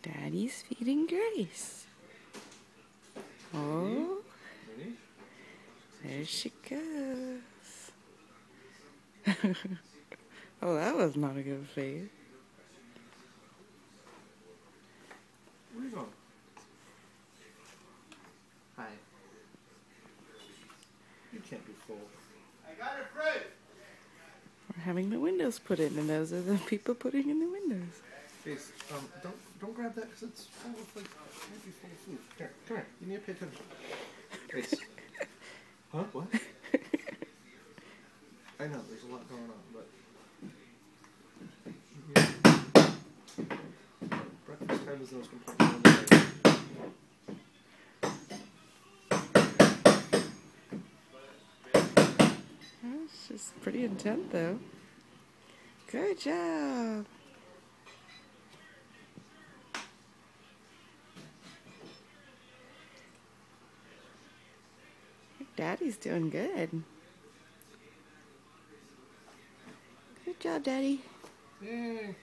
Daddy's feeding Grace. Oh, there she goes. Oh, that was not a good face. Where are you going? Hi. You can't be full. I got it, Fred. We're having the windows put in, and those are the people putting in the windows. Grace, don't grab that because it's full of like, it might be full of food. Here, come here. You need to pay attention. Grace. Huh? What? I know there's a lot going on, but breakfast time is the most important one of the day. Oh, she's pretty intent, though. Good job. Daddy's doing good. Good job, Daddy. Yay.